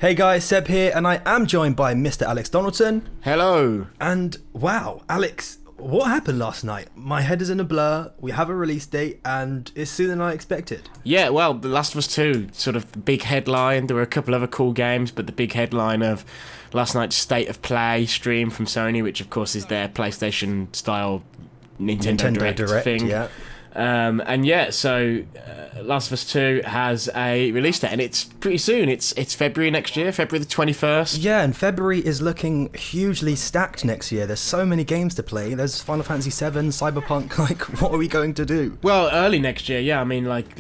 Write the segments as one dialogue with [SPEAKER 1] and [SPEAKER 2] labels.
[SPEAKER 1] Hey guys, Seb here, and I am joined by Mr. Alex Donaldson.
[SPEAKER 2] Hello.
[SPEAKER 1] And wow, Alex, what happened last night? My head is in a blur. We have a release date, and it's sooner than I expected.
[SPEAKER 2] Yeah, well, The Last of Us 2, sort of the big headline. There were a couple other cool games, but the big headline of last night's State of Play stream from Sony, which of course is their PlayStation-style Nintendo Direct thing.
[SPEAKER 1] Yeah.
[SPEAKER 2] So Last of Us 2 has a release date, and it's pretty soon. It's February next year, February the 21st.
[SPEAKER 1] Yeah, and February is looking hugely stacked next year. There's so many games to play. There's Final Fantasy VII, Cyberpunk. Like, what are we going to do?
[SPEAKER 2] Well, early next year, yeah. I mean, like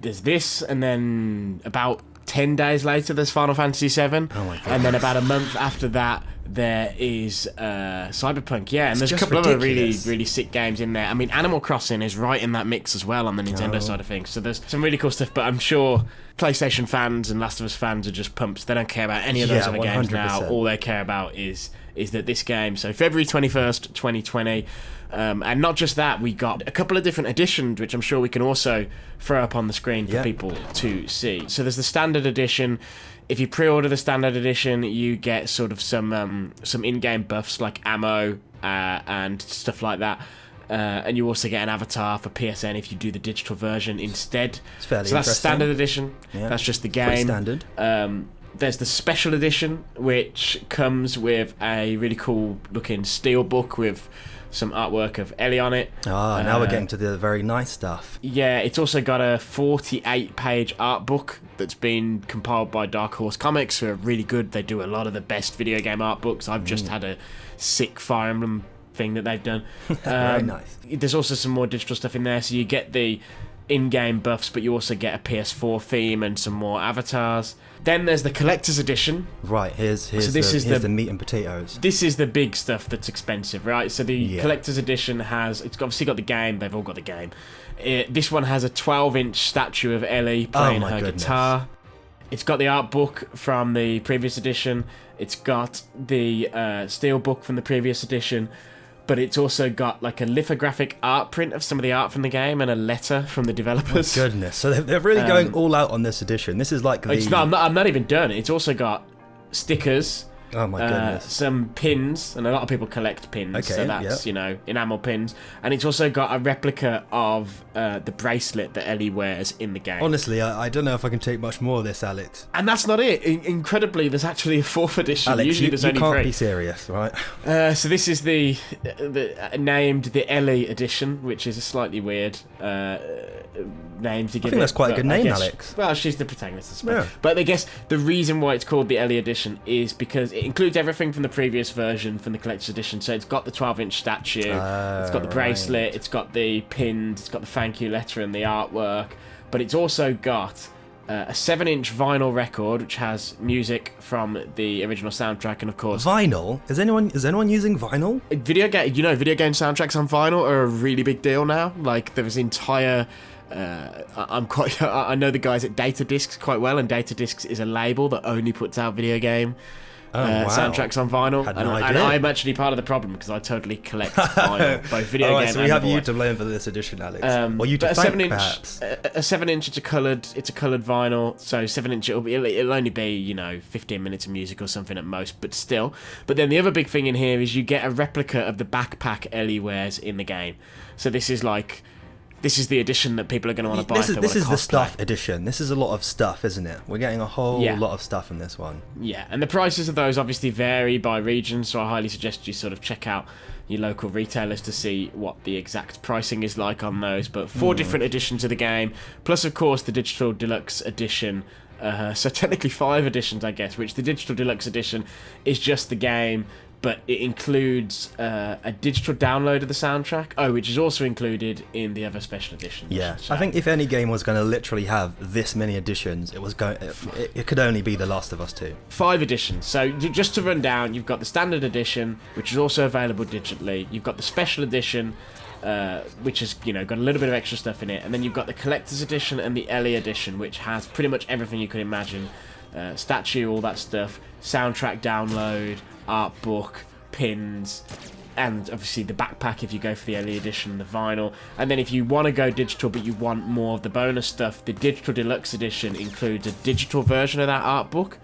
[SPEAKER 2] there's this, and then about 10 days later, there's Final Fantasy VII.
[SPEAKER 1] Oh my God.
[SPEAKER 2] And then about a month after that, there is Cyberpunk, yeah, and
[SPEAKER 1] It's
[SPEAKER 2] there's a
[SPEAKER 1] just
[SPEAKER 2] couple of
[SPEAKER 1] ridiculous.
[SPEAKER 2] other really sick games in there. I mean, Animal Crossing is right in that mix as well on the Nintendo side of things, so there's some really cool stuff, but I'm sure PlayStation fans and Last of Us fans are just pumped. They don't care about any of those other games now.
[SPEAKER 1] 100%.
[SPEAKER 2] All they care about is that this game, so February 21st, 2020, and not just that, we got a couple of different editions, which I'm sure we can also throw up on the screen for people to see. So there's the standard edition. If you pre-order the standard edition, you get sort of some in-game buffs like ammo and stuff like that. And you also get an avatar for PSN if you do the digital version instead.
[SPEAKER 1] It's fairly
[SPEAKER 2] so that's the
[SPEAKER 1] interesting.
[SPEAKER 2] standard edition.
[SPEAKER 1] Yeah.
[SPEAKER 2] That's just the
[SPEAKER 1] Pretty
[SPEAKER 2] game.
[SPEAKER 1] standard.
[SPEAKER 2] There's the special edition, which comes with a really cool looking steel book with some artwork of Ellie on it.
[SPEAKER 1] Now we're getting to the very nice stuff.
[SPEAKER 2] Yeah, it's also got a 48-page art book that's been compiled by Dark Horse Comics, who are really good. They do a lot of the best video game art books. I've just had a sick Fire Emblem thing that they've done.
[SPEAKER 1] Very nice.
[SPEAKER 2] There's also some more digital stuff in there, so you get the in-game buffs, but you also get a PS4 theme and some more avatars. Then there's the collector's edition.
[SPEAKER 1] Right, here's the meat and potatoes.
[SPEAKER 2] This is the big stuff that's expensive, right? So the collector's edition it's obviously got the game. They've all got the game. This one has a 12-inch statue of Ellie playing her guitar. It's got the art book from the previous edition. It's got the steel book from the previous edition. But it's also got like a lithographic art print of some of the art from the game and a letter from the developers.
[SPEAKER 1] Oh, goodness. So they're really going all out on this edition. This is like the...
[SPEAKER 2] I'm not even done. It's also got stickers.
[SPEAKER 1] Oh my goodness.
[SPEAKER 2] Some pins, and a lot of people collect pins,
[SPEAKER 1] Okay,
[SPEAKER 2] so that's, enamel pins. And it's also got a replica of the bracelet that Ellie wears in the game.
[SPEAKER 1] Honestly, I don't know if I can take much more of this, Alex.
[SPEAKER 2] And that's not it. Incredibly, there's actually a 4th edition.
[SPEAKER 1] Alex,
[SPEAKER 2] Usually there's only
[SPEAKER 1] you can't
[SPEAKER 2] 3.
[SPEAKER 1] be serious, right?
[SPEAKER 2] So this is the named the Ellie edition, which is a slightly weird name to give it.
[SPEAKER 1] I think that's quite a good name,
[SPEAKER 2] guess,
[SPEAKER 1] Alex.
[SPEAKER 2] Well, she's the protagonist, I suppose.
[SPEAKER 1] Yeah.
[SPEAKER 2] But I guess the reason why it's called the Ellie edition is because it includes everything from the previous version, from the collector's edition. So it's got the 12-inch statue, it's got the bracelet, it's got the pins, it's got the thank you letter and the artwork, but it's also got a 7-inch vinyl record which has music from the original soundtrack, and of course
[SPEAKER 1] Vinyl? Is anyone using vinyl?
[SPEAKER 2] video game soundtracks on vinyl are a really big deal now. Like there's entire I know the guys at Data Discs quite well, and Data Discs is a label that only puts out video game soundtracks on vinyl.
[SPEAKER 1] Had no
[SPEAKER 2] and
[SPEAKER 1] idea.
[SPEAKER 2] I'm actually part of the problem because I totally collect vinyl, both video game
[SPEAKER 1] so
[SPEAKER 2] and
[SPEAKER 1] we have
[SPEAKER 2] boy.
[SPEAKER 1] you to blame for this edition, Alex. Well, you to
[SPEAKER 2] But a
[SPEAKER 1] thank,
[SPEAKER 2] 7-inch,
[SPEAKER 1] perhaps.
[SPEAKER 2] a 7-inch, it's a coloured vinyl. So 7-inch, it'll only be 15 minutes of music or something at most, but still. But then the other big thing in here is you get a replica of the backpack Ellie wears in the game. So this is the edition that people are going to want to buy.
[SPEAKER 1] This is the stuff edition. This is a lot of stuff, isn't it? We're getting a whole lot of stuff in this one.
[SPEAKER 2] Yeah, and the prices of those obviously vary by region, so I highly suggest you sort of check out your local retailers to see what the exact pricing is like on those. But 4 different editions of the game, plus of course the digital deluxe edition. So technically 5 editions, I guess, which the digital deluxe edition is just the game, but it includes a digital download of the soundtrack, which is also included in the other special editions.
[SPEAKER 1] Yeah,
[SPEAKER 2] So,
[SPEAKER 1] I think if any game was going to literally have this many editions, it could only be The Last of Us 2.
[SPEAKER 2] 5 editions. So just to run down, you've got the standard edition, which is also available digitally. You've got the special edition, which has got a little bit of extra stuff in it, and then you've got the collector's edition and the Ellie edition, which has pretty much everything you could imagine: statue, all that stuff, soundtrack download, art book, pins, and obviously the backpack if you go for the Ellie edition, the vinyl. And then if you want to go digital but you want more of the bonus stuff, the digital deluxe edition includes a digital version of that art book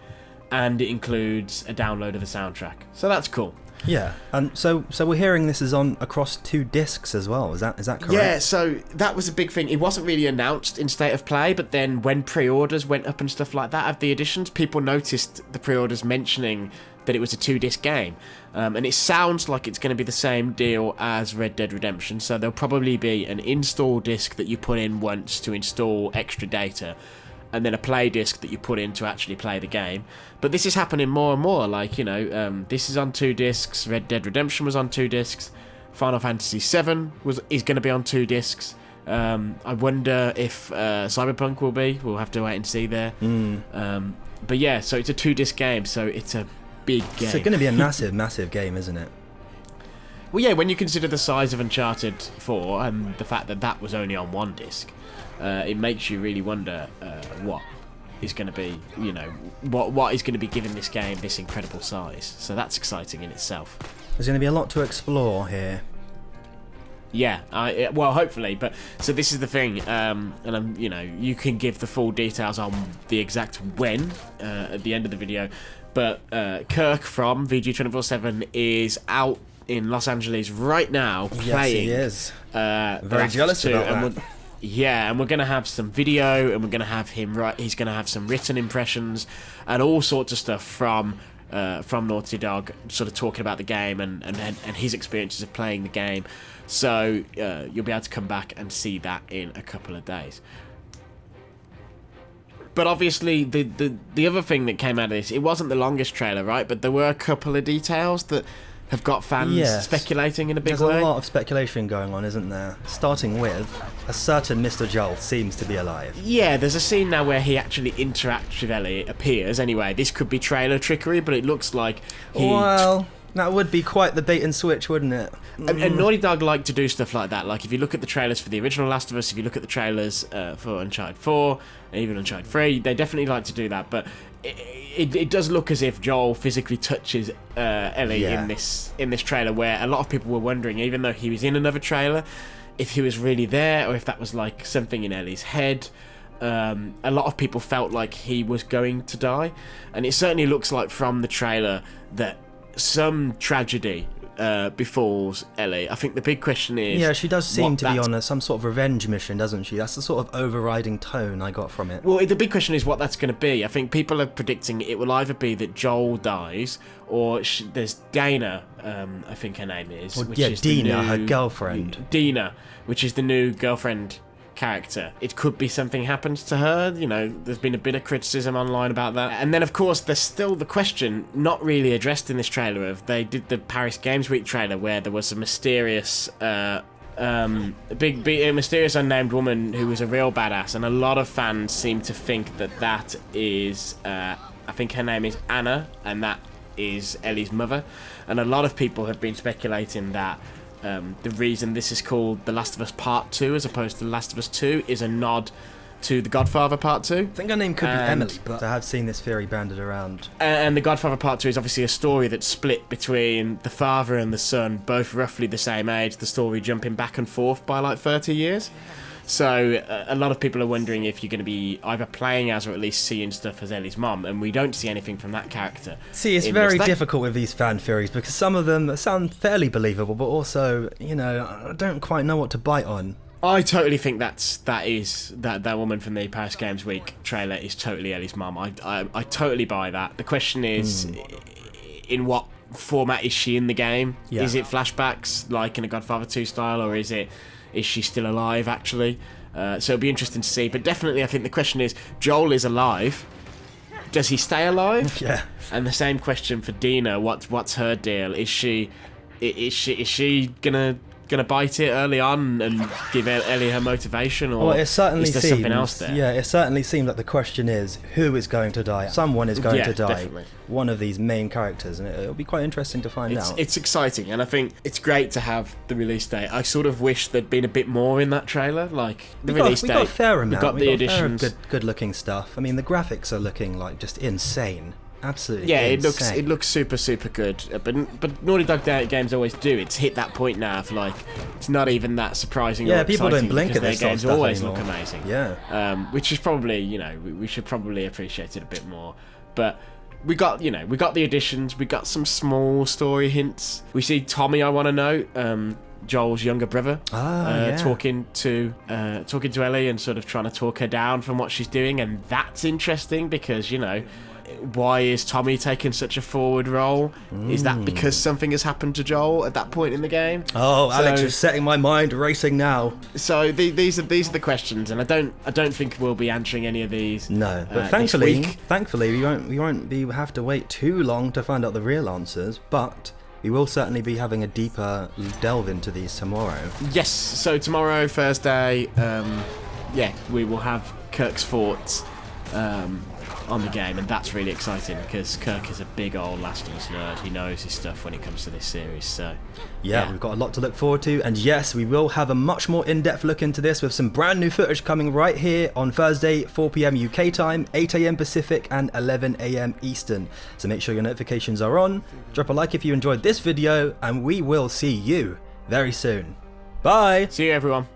[SPEAKER 2] and it includes a download of the soundtrack. So that's cool.
[SPEAKER 1] Yeah, and so we're hearing this is on across 2 discs as well. Is that correct?
[SPEAKER 2] Yeah, so that was a big thing. It wasn't really announced in State of Play, but then when pre-orders went up and stuff like that of the editions, people noticed the pre-orders mentioning that it was a 2-disc game. And it sounds like it's going to be the same deal as Red Dead Redemption, so there'll probably be an install disc that you put in once to install extra data, and then a play disc that you put in to actually play the game. But this is happening more and more. Like, you know, this is on 2 discs. Red Dead Redemption was on 2 discs. Final Fantasy VII is going to be on 2 discs. I wonder if Cyberpunk will be. We'll have to wait and see there. But yeah, so it's a 2-disc game, so it's a big game.
[SPEAKER 1] It's going to be a massive, massive game, isn't it?
[SPEAKER 2] Well, yeah, when you consider the size of Uncharted 4 and the fact that that was only on 1 disc, it makes you really wonder what is going to be, you know, what is going to be giving this game this incredible size. So that's exciting in itself.
[SPEAKER 1] There's going to be a lot to explore here.
[SPEAKER 2] Yeah, well, hopefully. But so this is the thing, and you know, you can give the full details on the exact when at the end of the video. But Kirk from VG247 is out in Los Angeles right now playing.
[SPEAKER 1] Yes, he is. Very jealous about that.
[SPEAKER 2] Yeah, and we're going to have some video, and we're going to have him he's going to have some written impressions and all sorts of stuff from Naughty Dog, sort of talking about the game and his experiences of playing the game. So you'll be able to come back and see that in a couple of days. But obviously, the other thing that came out of this, it wasn't the longest trailer, right? But there were a couple of details that have got fans speculating in a big way.
[SPEAKER 1] There's a lot of speculation going on, isn't there? Starting with, a certain Mr. Joel seems to be alive.
[SPEAKER 2] Yeah, there's a scene now where he actually interacts with Ellie. It appears, anyway. This could be trailer trickery, but it looks like he...
[SPEAKER 1] Well, that would be quite the bait and switch, wouldn't it?
[SPEAKER 2] And Naughty Dog like to do stuff like that. Like, if you look at the trailers for the original Last of Us, if you look at the trailers for Uncharted 4, and even Uncharted 3, they definitely like to do that. But it does look as if Joel physically touches Ellie in this trailer, where a lot of people were wondering, even though he was in another trailer, if he was really there, or if that was like something in Ellie's head. A lot of people felt like he was going to die, and it certainly looks like from the trailer that some tragedy befalls Ellie. I think the big question is...
[SPEAKER 1] Yeah, she does seem to be on some sort of revenge mission, doesn't she? That's the sort of overriding tone I got from it.
[SPEAKER 2] Well, the big question is what that's going to be. I think people are predicting it will either be that Joel dies, or there's Dana, I think her name is.
[SPEAKER 1] Well,
[SPEAKER 2] which
[SPEAKER 1] yeah,
[SPEAKER 2] is
[SPEAKER 1] Dina, her girlfriend.
[SPEAKER 2] Dina, which is the new girlfriend character. It could be something happens to her. You know, there's been a bit of criticism online about that. And then, of course, there's still the question, not really addressed in this trailer, of they did the Paris Games Week trailer where there was a mysterious mysterious unnamed woman who was a real badass, and a lot of fans seem to think that is I think her name is Anna, and that is Ellie's mother. And a lot of people have been speculating that the reason this is called The Last of Us Part 2 as opposed to The Last of Us 2 is a nod to The Godfather Part 2.
[SPEAKER 1] I think her name could be Emily, but I have seen this theory banded around.
[SPEAKER 2] And The Godfather Part 2 is obviously a story that's split between the father and the son, both roughly the same age, the story jumping back and forth by like 30 years. So a lot of people are wondering if you're going to be either playing as or at least seeing stuff as Ellie's mum, and we don't see anything from that character.
[SPEAKER 1] See, it's very difficult with these fan theories because some of them sound fairly believable, but also, you know, I don't quite know what to bite on.
[SPEAKER 2] I totally think that woman from the Paris Games Week trailer is totally Ellie's mum. I totally buy that. The question is, in what format is she in the game?
[SPEAKER 1] Yeah.
[SPEAKER 2] Is it flashbacks like in a Godfather 2 style, or is she still alive actually? So it'll be interesting to see. But definitely, I think the question is, Joel is alive. Does he stay alive?
[SPEAKER 1] Yeah.
[SPEAKER 2] And the same question for Dina. What's her deal? Is she gonna bite it early on and give Ellie her motivation, or
[SPEAKER 1] it certainly
[SPEAKER 2] is there something else there?
[SPEAKER 1] Yeah, it certainly seems that the question is, who is going to die? Someone is going to die.
[SPEAKER 2] Definitely.
[SPEAKER 1] One of these main characters, and it'll be quite interesting to find out.
[SPEAKER 2] It's exciting, and I think it's great to have the release date. I sort of wish there'd been a bit more in that trailer, like the release date.
[SPEAKER 1] We got a fair amount.
[SPEAKER 2] We got the additions.
[SPEAKER 1] Good-looking stuff. I mean, the graphics are looking like just insane. Absolutely.
[SPEAKER 2] Yeah,
[SPEAKER 1] insane.
[SPEAKER 2] it looks super good. But Naughty Dog games always do. It's hit that point now of like it's not even that surprising.
[SPEAKER 1] Yeah,
[SPEAKER 2] or
[SPEAKER 1] people don't blink at
[SPEAKER 2] their
[SPEAKER 1] this sort of
[SPEAKER 2] games
[SPEAKER 1] stuff
[SPEAKER 2] always
[SPEAKER 1] anymore.
[SPEAKER 2] look amazing.
[SPEAKER 1] Yeah.
[SPEAKER 2] Which is probably, you know, we should probably appreciate it a bit more. But we got the additions. We got some small story hints. We see Tommy, I want to know, Joel's younger brother, talking to Ellie and sort of trying to talk her down from what she's doing, and that's interesting because, you know, why is Tommy taking such a forward role? Is that because something has happened to Joel at that point in the game?
[SPEAKER 1] Oh, Alex is setting my mind racing now.
[SPEAKER 2] So these are the questions, and I don't think we'll be answering any of these.
[SPEAKER 1] No, but thankfully we won't have to wait too long to find out the real answers. But we will certainly be having a deeper delve into these tomorrow. Yes.
[SPEAKER 2] So tomorrow, Thursday, we will have Kirk's thoughts on the game, and that's really exciting because Kirk is a big old Last of Us nerd. He knows his stuff when it comes to this series. So
[SPEAKER 1] yeah, we've got a lot to look forward to, and yes, we will have a much more in-depth look into this with some brand new footage coming right here on Thursday, 4 PM UK time, 8 AM Pacific and 11 AM Eastern. So make sure your notifications are on, drop a like if you enjoyed this video, and we will see you very soon. Bye!
[SPEAKER 2] See you, everyone.